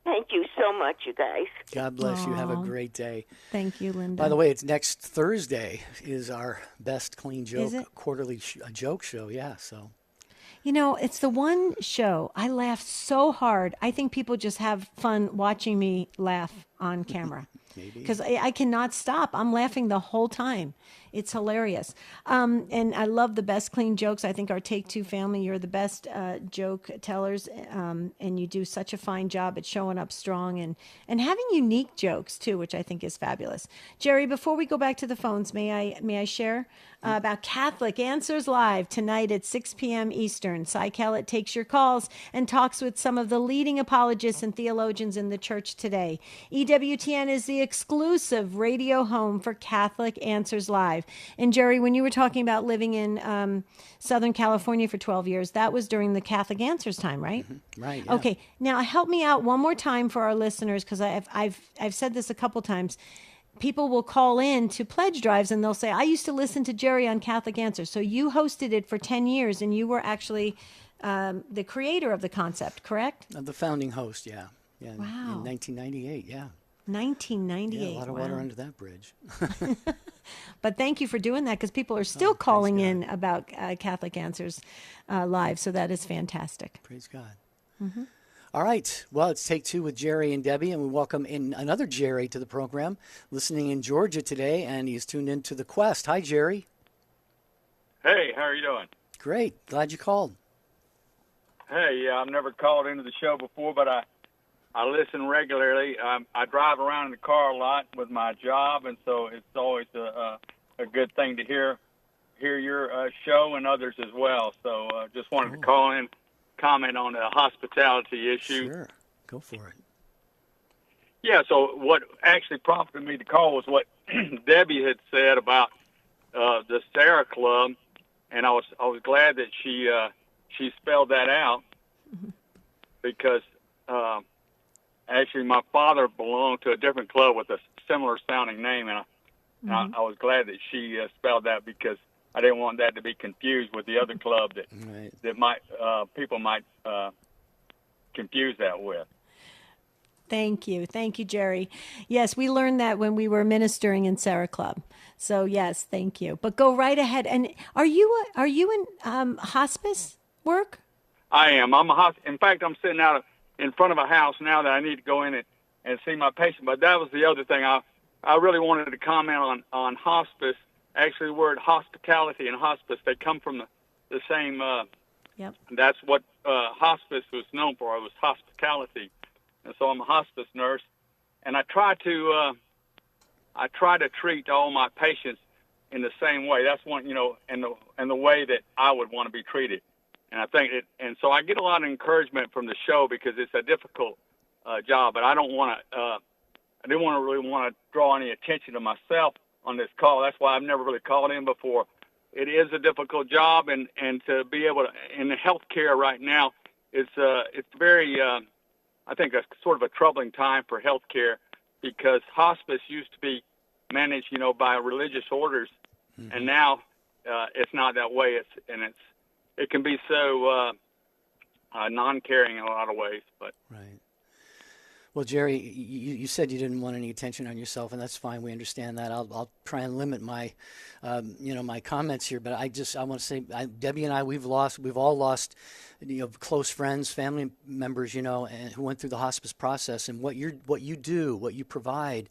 D: Thank you so much, you guys.
A: God bless you. Have a great day.
B: Thank you, Linda.
A: By the way, it's next Thursday is our Best Clean Joke
B: Is it?
A: quarterly joke show. Yeah, so.
B: You know, it's the one show I laugh so hard. I think people just have fun watching me laugh on camera.
A: Maybe.
B: Because I cannot stop. I'm laughing the whole time. It's hilarious. And I love the Best Clean Jokes. I think our Take Two family, you're the best joke tellers. And you do such a fine job at showing up strong and having unique jokes, too, which I think is fabulous. Jerry, before we go back to the phones, may I share about Catholic Answers Live tonight at 6 p.m. Eastern? Cy Kellett takes your calls and talks with some of the leading apologists and theologians in the church today. EWTN is the exclusive radio home for Catholic Answers Live. And Jerry, when you were talking about living in Southern California for 12 years, that was during the Catholic Answers time, right?
A: Mm-hmm. Right. Yeah.
B: Okay. Now help me out one more time for our listeners, because I've said this a couple times. People will call in to pledge drives and they'll say, "I used to listen to Jerry on Catholic Answers." So you hosted it for 10 years and you were actually the creator of the concept, correct?
A: The founding host, yeah.
B: Wow.
A: In 1998, yeah.
B: 1998.
A: Yeah, a lot of water under that bridge.
B: But thank you for doing that, because people are still calling in about Catholic Answers Live. So that is fantastic.
A: Praise God.
B: Mm-hmm.
A: All right. Well, it's Take Two with Jerry and Debbie, and we welcome in another Jerry to the program, listening in Georgia today, and he's tuned into The Quest. Hi, Jerry.
E: Hey, how are you doing?
A: Great. Glad you called.
E: Hey, yeah, I've never called into the show before, but I listen regularly. I drive around in the car a lot with my job, and so it's always a good thing to hear your show and others as well. So just wanted to call in, comment on the hospitality issue.
A: Sure. Go for it.
E: Yeah, so what actually prompted me to call was what Debbie had said about the Sarah Club, and I was glad that she spelled that out, because actually my father belonged to a different club with a similar sounding name, and I was glad that she spelled that, because I didn't want that to be confused with the other club that might people might confuse that with.
B: Thank you, Jerry. Yes, we learned that when we were ministering in Sarah Club. So yes, thank you. But go right ahead. And are you in hospice work?
E: I am. In fact, I'm sitting out in front of a house now that I need to go in and see my patient. But that was the other thing I really wanted to comment on hospice. Actually, the word hospitality and hospice, they come from the same.
B: Yep.
E: That's what hospice was known for. It was hospitality. And so I'm a hospice nurse, and I try to treat all my patients in the same way. That's one, and the way that I would want to be treated. And I think and so I get a lot of encouragement from the show, because it's a difficult job. But I didn't really want to draw any attention to myself on this call. That's why I've never really called in before. It is a difficult job, and to be able to in the healthcare right now, it's very I think a sort of a troubling time for healthcare, because hospice used to be managed, by religious orders, and now it's not that way. It can be so non-caring in a lot of ways. But
A: right. Well, Jerry, you said you didn't want any attention on yourself, and that's fine. We understand that. I'll try and limit my, my comments here. But I want to say, Debbie and I, we've all lost, close friends, family members, and who went through the hospice process. And what you do, what you provide,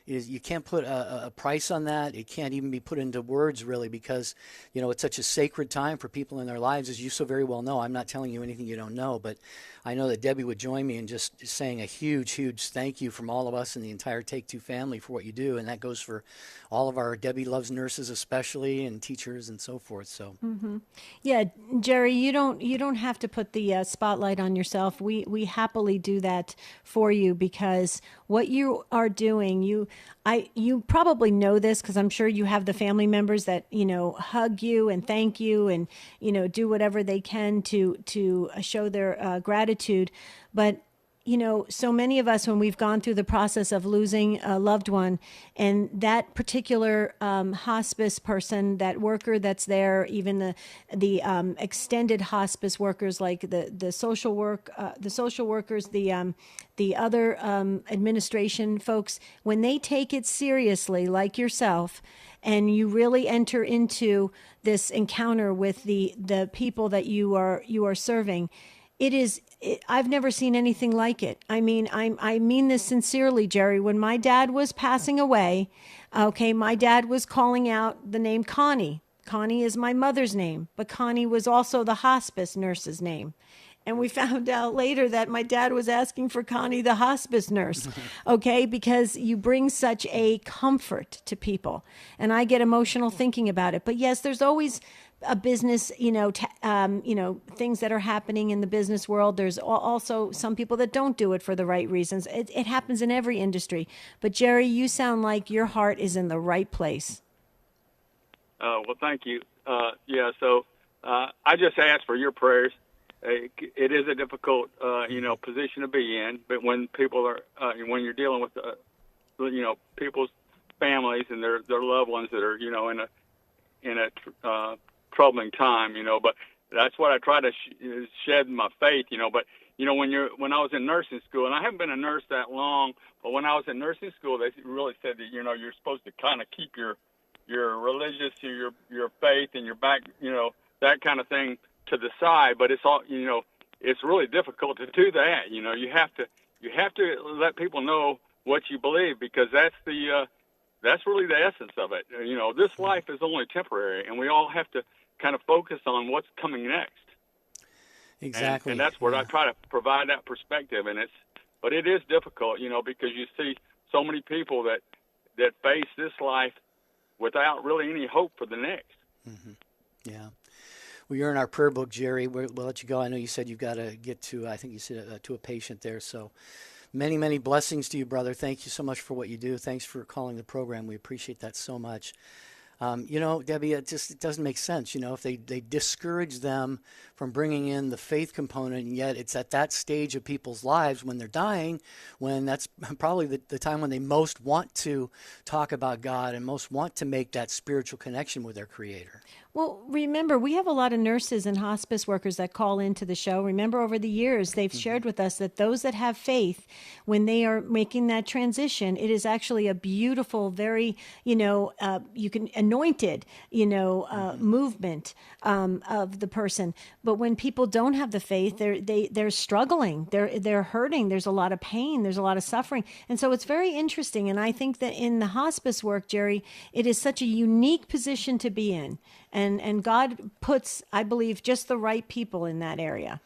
A: is you can't put a price on that. It can't even be put into words, really, because it's such a sacred time for people in their lives, as you so very well know. I'm not telling you anything you don't know, but I know that Debbie would join me in just saying a huge, huge thank you from all of us and the entire Take Two family for what you do, and that goes for all of our Debbie Loves Nurses especially, and teachers and so forth. So,
B: Yeah, Jerry, you don't have to put the spotlight on yourself. We happily do that for you, because what you are doing, you probably know this, because I'm sure you have the family members that hug you and thank you and do whatever they can to show their gratitude. But so many of us, when we've gone through the process of losing a loved one, and that particular hospice person, that worker that's there, even the extended hospice workers, like the social workers, the other administration folks, when they take it seriously, like yourself, and you really enter into this encounter with the people that you are serving, I've never seen anything like it. I mean, I mean this sincerely, Jerry. When my dad was passing away, my dad was calling out the name Connie. Connie is my mother's name, but Connie was also the hospice nurse's name. And we found out later that my dad was asking for Connie, the hospice nurse, because you bring such a comfort to people. And I get emotional thinking about it. But yes, there's always a business, things that are happening in the business world. There's also some people that don't do it for the right reasons. It happens in every industry. But Jerry, you sound like your heart is in the right place.
E: Well, thank you. So I just ask for your prayers. It is a difficult, position to be in. But when people are, when you're dealing with, people's families and their loved ones that are, in a troubling time, but that's what I try to shed my faith, but when I was in nursing school, and I haven't been a nurse that long, but when I was in nursing school, they really said that, you're supposed to kind of keep your religious, your faith and your back, that kind of thing to the side, but it's all, it's really difficult to do that. You have to let people know what you believe, because that's really the essence of it. This life is only temporary, and we all have to kind of focus on what's coming next.
A: Exactly.
E: And that's where I try to provide that perspective. But it is difficult, because you see so many people that face this life without really any hope for the next.
A: Mm-hmm. Yeah. Well, you're in our prayer book, Jerry. We'll let you go. I know you said you've got to get to, I think you said to a patient there. So many, many blessings to you, brother. Thank you so much for what you do. Thanks for calling the program. We appreciate that so much. Debbie, it doesn't make sense, if they discourage them from bringing in the faith component, and yet it's at that stage of people's lives when they're dying, when that's probably the time when they most want to talk about God and most want to make that spiritual connection with their Creator.
B: Well, remember, we have a lot of nurses and hospice workers that call into the show. Remember, over the years, they've shared with us that those that have faith, when they are making that transition, it is actually a beautiful, very, you can anointed, movement of the person. But when people don't have the faith, they're struggling, they're hurting. There's a lot of pain. There's a lot of suffering. And so it's very interesting. And I think that in the hospice work, Jerry, it is such a unique position to be in. And God puts, I believe, just the right people in that area.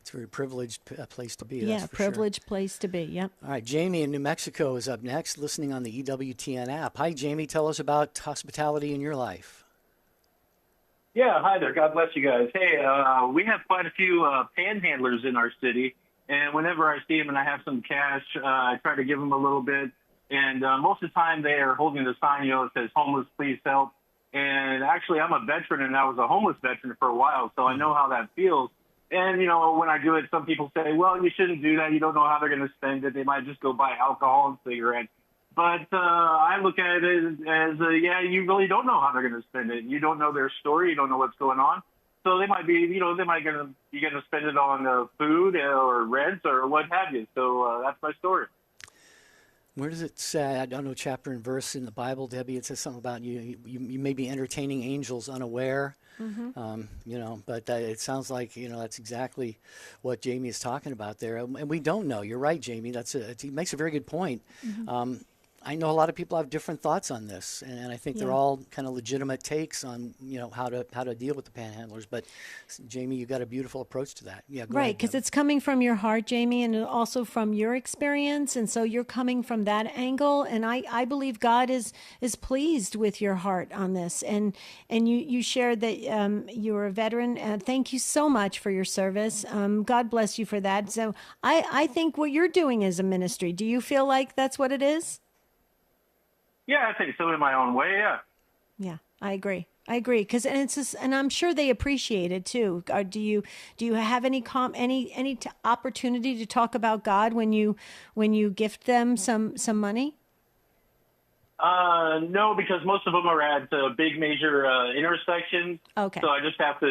A: It's a very privileged place to be.
B: Yeah, privileged place to be. Yep.
A: All right, Jamie in New Mexico is up next, listening on the EWTN app. Hi, Jamie. Tell us about hospitality in your life.
F: Yeah, hi there. God bless you guys. Hey, we have quite a few panhandlers in our city, and whenever I see them and I have some cash, I try to give them a little bit. And most of the time they are holding the sign, that says "Homeless, please help." And actually, I'm a veteran, and I was a homeless veteran for a while, so I know how that feels. And, when I do it, some people say, well, you shouldn't do that. You don't know how they're going to spend it. They might just go buy alcohol and cigarettes. But I look at it as, you really don't know how they're going to spend it. You don't know their story. You don't know what's going on. So they might be, they might be going to spend it on food or rent or what have you. So that's my story.
A: Where does it say? I don't know chapter and verse in the Bible, Debbie. It says something about you may be entertaining angels unaware. But it sounds like that's exactly what Jamie is talking about there, and we don't know. You're right, Jamie. He makes a very good point. I know a lot of people have different thoughts on this, and I think they're all kind of legitimate takes on how to deal with the panhandlers. But Jamie, you got a beautiful approach to that. Yeah, go
B: right, because it's coming from your heart, Jamie, and also from your experience, and so you're coming from that angle. And I believe God is pleased with your heart on this. And you shared that you're a veteran, and thank you so much for your service. God bless you for that. So I think what you're doing is a ministry. Do you feel like that's what it is?
F: Yeah, I think so in my own way. Yeah.
B: Yeah, I agree. And I'm sure they appreciate it too. Do you have any opportunity to talk about God when you gift them some money?
F: No, because most of them are at big major intersections.
B: Okay.
F: So I just have to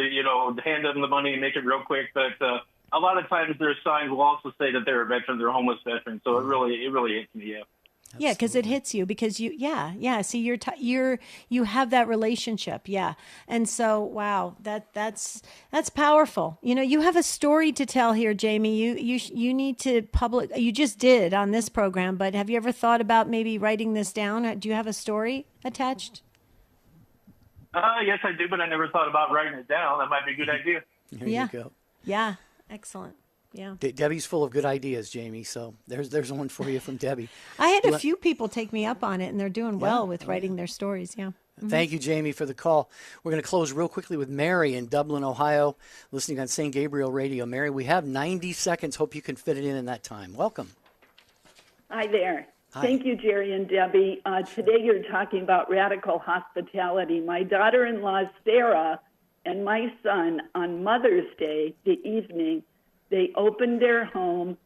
F: hand them the money and make it real quick. But a lot of times their signs will also say that they're a veteran, they're a homeless veteran. So it really hits me. Yeah.
B: Yeah, because it hits you because you see you have that relationship, and so wow, that's powerful. You have a story to tell here, Jamie. You need to you just did on this program, but have you ever thought about maybe writing this down? Do you have a story attached?
F: Yes, I do, but I never thought about writing it down. That might be a good idea.
A: There you go.
B: Yeah, excellent. Yeah.
A: Debbie's full of good ideas, Jamie. So there's one for you from Debbie.
B: I had a few people take me up on it, and they're doing well with writing their stories. Yeah.
A: Thank you, Jamie, for the call. We're going to close real quickly with Mary in Dublin, Ohio, listening on St. Gabriel Radio. Mary, we have 90 seconds. Hope you can fit it in that time. Welcome.
G: Hi there.
A: Hi.
G: Thank you, Jerry and Debbie. Today you're talking about radical hospitality. My daughter-in-law, Sarah, and my son, on Mother's Day, the evening, they opened their home,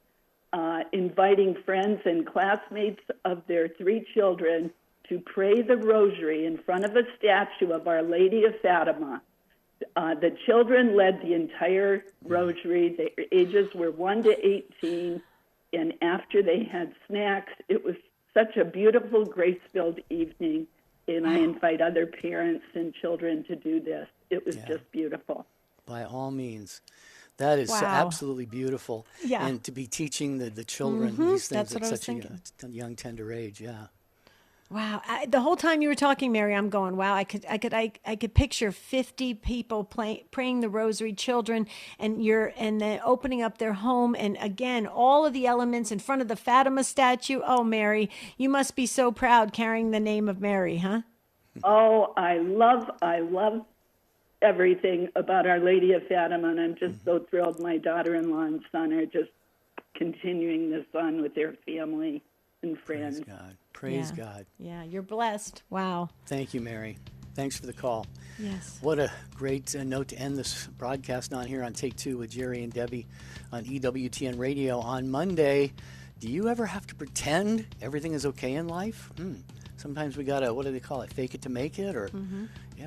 G: inviting friends and classmates of their 3 children to pray the rosary in front of a statue of Our Lady of Fatima. The children led the entire rosary. Their ages were 1 to 18, and after they had snacks, it was such a beautiful, grace-filled evening, and I invite other parents and children to do this. It was just beautiful.
A: By all means. That is absolutely beautiful.
B: Yeah.
A: And to be teaching the children these things at such a young, tender age. Yeah.
B: Wow. The whole time you were talking, Mary, I'm going, wow, I could picture 50 people praying the rosary, children, and then opening up their home. And again, all of the elements in front of the Fatima statue. Oh, Mary, you must be so proud carrying the name of Mary, huh?
G: Oh, I love everything about Our Lady of Fatima, and I'm just so thrilled my daughter-in-law and son are just continuing this on with their family and friends.
A: Praise God.
B: Yeah, you're blessed. Wow.
A: Thank you, Mary. Thanks for the call.
B: Yes.
A: What a great note to end this broadcast on here on Take Two with Jerry and Debbie on EWTN Radio. On Monday, do you ever have to pretend everything is okay in life? Sometimes we got to, what do they call it, fake it to make it? Or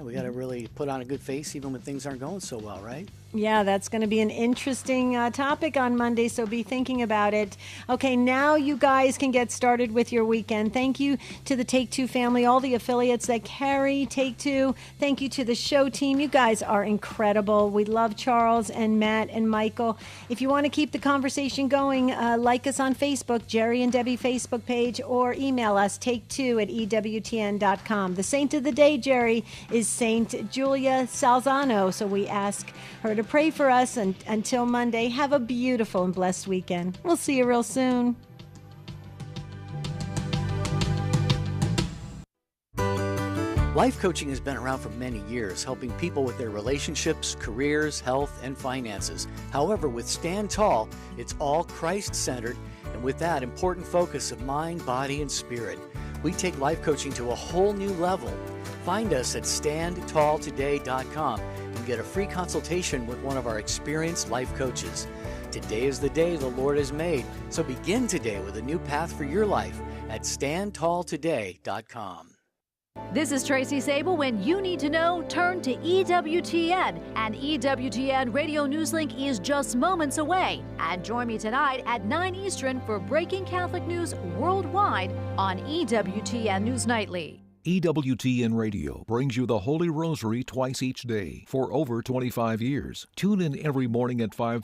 A: we got to really put on a good face even when things aren't going so well, right?
B: Yeah, that's going to be an interesting topic on Monday, so be thinking about it. Okay, now you guys can get started with your weekend. Thank you to the Take Two family, all the affiliates that carry Take Two. Thank you to the show team. You guys are incredible. We love Charles and Matt and Michael. If you want to keep the conversation going, like us on Facebook, Jerry and Debbie Facebook page, or email us, take2@ewtn.com. The saint of the day, Jerry, is Saint Julia Salzano, so we ask her to pray for us. And until Monday, have a beautiful and blessed weekend. We'll see you real soon.
A: Life coaching has been around for many years, helping people with their relationships, careers, health, and finances. However, with Stand Tall, it's all Christ-centered, and with that important focus of mind, body, and spirit. We take life coaching to a whole new level. Find us at standtalltoday.com and get a free consultation with one of our experienced life coaches. Today is the day the Lord has made, so begin today with a new path for your life at standtalltoday.com.
I: This is Tracy Sable. When you need to know, turn to EWTN. And EWTN Radio Newslink is just moments away. And join me tonight at 9 Eastern for breaking Catholic news worldwide on EWTN News Nightly.
V: EWTN Radio brings you the Holy Rosary twice each day for over 25 years. Tune in every morning at 5